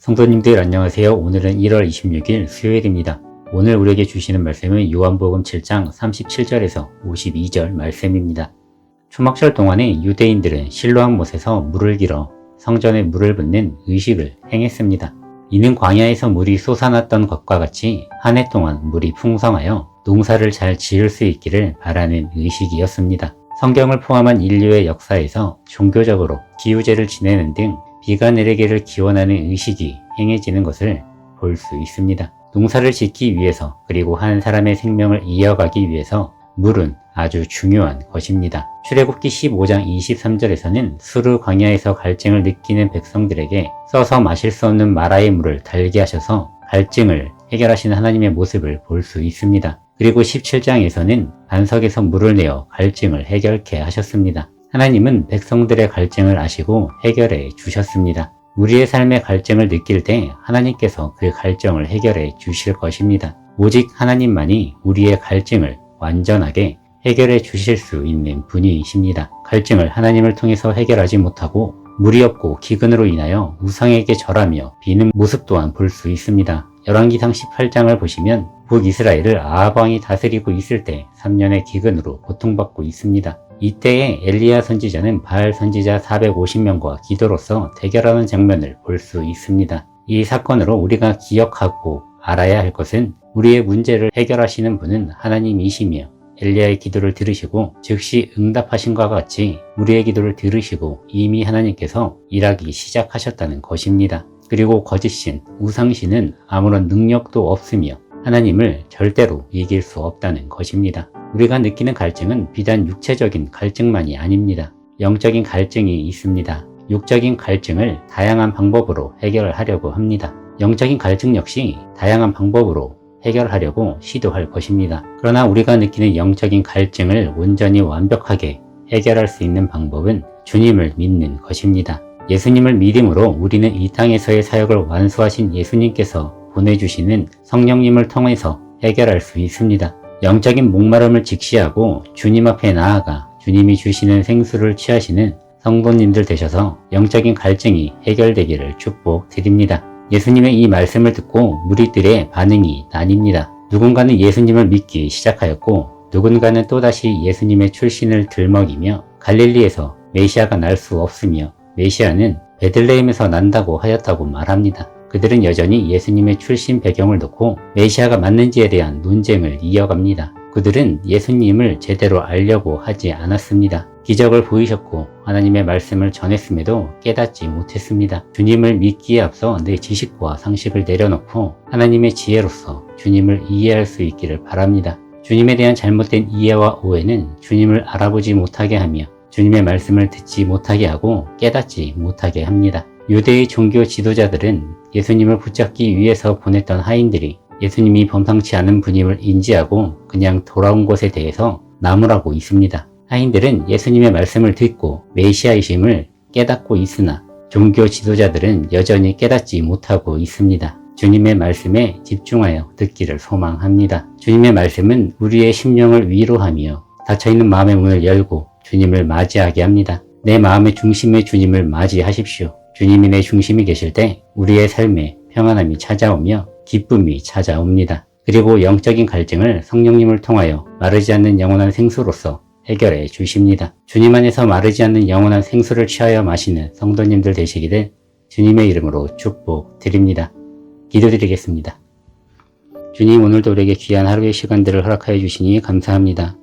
성도님들 안녕하세요. 오늘은 1월 26일 수요일입니다. 오늘 우리에게 주시는 말씀은 요한복음 7장 37절에서 52절 말씀입니다. 초막절 동안에 유대인들은 실로암 못에서 물을 길어 성전에 물을 붓는 의식을 행했습니다. 이는 광야에서 물이 솟아났던 것과 같이 한 해 동안 물이 풍성하여 농사를 잘 지을 수 있기를 바라는 의식이었습니다. 성경을 포함한 인류의 역사에서 종교적으로 기우제를 지내는 등 비가 내리기를 기원하는 의식이 행해지는 것을 볼 수 있습니다. 농사를 짓기 위해서 그리고 한 사람의 생명을 이어가기 위해서 물은 아주 중요한 것입니다. 출애굽기 15장 23절에서는 수르 광야에서 갈증을 느끼는 백성들에게 써서 마실 수 없는 마라의 물을 달게 하셔서 갈증을 해결하시는 하나님의 모습을 볼 수 있습니다. 그리고 17장에서는 반석에서 물을 내어 갈증을 해결케 하셨습니다. 하나님은 백성들의 갈증을 아시고 해결해 주셨습니다. 우리의 삶의 갈증을 느낄 때 하나님께서 그 갈증을 해결해 주실 것입니다. 오직 하나님만이 우리의 갈증을 완전하게 해결해 주실 수 있는 분이십니다. 갈증을 하나님을 통해서 해결하지 못하고 물이 없고 기근으로 인하여 우상에게 절하며 비는 모습 또한 볼 수 있습니다. 열왕기상 18장을 보시면 북이스라엘을 아합 왕이 다스리고 있을 때 3년의 기근으로 고통받고 있습니다. 이때에 엘리야 선지자는 바알 선지자 450명과 기도로서 대결하는 장면을 볼 수 있습니다. 이 사건으로 우리가 기억하고 알아야 할 것은 우리의 문제를 해결하시는 분은 하나님이시며 엘리야의 기도를 들으시고 즉시 응답하신 것과 같이 우리의 기도를 들으시고 이미 하나님께서 일하기 시작하셨다는 것입니다. 그리고 거짓신, 우상신은 아무런 능력도 없으며 하나님을 절대로 이길 수 없다는 것입니다. 우리가 느끼는 갈증은 비단 육체적인 갈증만이 아닙니다. 영적인 갈증이 있습니다. 육적인 갈증을 다양한 방법으로 해결을 하려고 합니다. 영적인 갈증 역시 다양한 방법으로 해결하려고 시도할 것입니다. 그러나 우리가 느끼는 영적인 갈증을 온전히 완벽하게 해결할 수 있는 방법은 주님을 믿는 것입니다. 예수님을 믿음으로 우리는 이 땅에서의 사역을 완수하신 예수님께서 보내주시는 성령님을 통해서 해결할 수 있습니다. 영적인 목마름을 직시하고 주님 앞에 나아가 주님이 주시는 생수를 취하시는 성도님들 되셔서 영적인 갈증이 해결되기를 축복드립니다. 예수님의 이 말씀을 듣고 무리들의 반응이 나뉩니다. 누군가는 예수님을 믿기 시작하였고 누군가는 또다시 예수님의 출신을 들먹이며 갈릴리에서 메시아가 날 수 없으며 메시아는 베들레헴에서 난다고 하였다고 말합니다. 그들은 여전히 예수님의 출신 배경을 놓고 메시아가 맞는지에 대한 논쟁을 이어갑니다. 그들은 예수님을 제대로 알려고 하지 않았습니다. 기적을 보이셨고 하나님의 말씀을 전했음에도 깨닫지 못했습니다. 주님을 믿기에 앞서 내 지식과 상식을 내려놓고 하나님의 지혜로서 주님을 이해할 수 있기를 바랍니다. 주님에 대한 잘못된 이해와 오해는 주님을 알아보지 못하게 하며 주님의 말씀을 듣지 못하게 하고 깨닫지 못하게 합니다. 유대의 종교 지도자들은 예수님을 붙잡기 위해서 보냈던 하인들이 예수님이 범상치 않은 분임을 인지하고 그냥 돌아온 것에 대해서 나무라고 있습니다. 하인들은 예수님의 말씀을 듣고 메시아이심을 깨닫고 있으나 종교 지도자들은 여전히 깨닫지 못하고 있습니다. 주님의 말씀에 집중하여 듣기를 소망합니다. 주님의 말씀은 우리의 심령을 위로하며 닫혀있는 마음의 문을 열고 주님을 맞이하게 합니다. 내 마음의 중심에 주님을 맞이하십시오. 주님이 내 중심이 계실 때 우리의 삶에 평안함이 찾아오며 기쁨이 찾아옵니다. 그리고 영적인 갈증을 성령님을 통하여 마르지 않는 영원한 생수로서 해결해 주십니다. 주님 안에서 마르지 않는 영원한 생수를 취하여 마시는 성도님들 되시기를 주님의 이름으로 축복드립니다. 기도드리겠습니다. 주님, 오늘도 우리에게 귀한 하루의 시간들을 허락하여 주시니 감사합니다.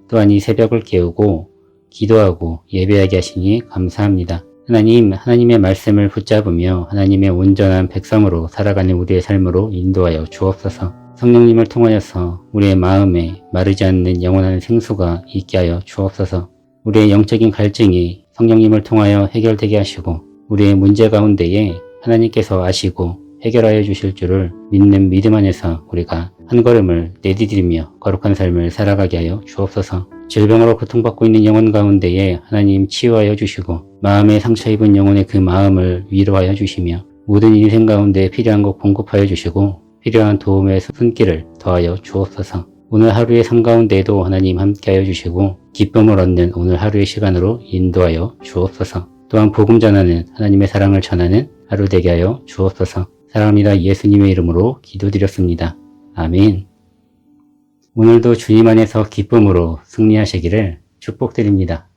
또한 이 새벽을 깨우고 기도하고 예배하게 하시니 감사합니다. 하나님, 하나님의 말씀을 붙잡으며 하나님의 온전한 백성으로 살아가는 우리의 삶으로 인도하여 주옵소서. 성령님을 통하여서 우리의 마음에 마르지 않는 영원한 생수가 있게 하여 주옵소서. 우리의 영적인 갈증이 성령님을 통하여 해결되게 하시고 우리의 문제 가운데에 하나님께서 아시고 해결하여 주실 줄을 믿는 믿음 안에서 우리가 한 걸음을 내디디며 거룩한 삶을 살아가게 하여 주옵소서. 질병으로 고통받고 있는 영혼 가운데에 하나님 치유하여 주시고 마음에 상처 입은 영혼의 그 마음을 위로하여 주시며 모든 인생 가운데 필요한 것 공급하여 주시고 필요한 도움의 손길을 더하여 주옵소서. 오늘 하루의 삶 가운데에도 하나님 함께하여 주시고 기쁨을 얻는 오늘 하루의 시간으로 인도하여 주옵소서. 또한 복음 전하는 하나님의 사랑을 전하는 하루 되게 하여 주옵소서. 사랑합니다. 예수님의 이름으로 기도드렸습니다. 아멘. 오늘도 주님 안에서 기쁨으로 승리하시기를 축복드립니다.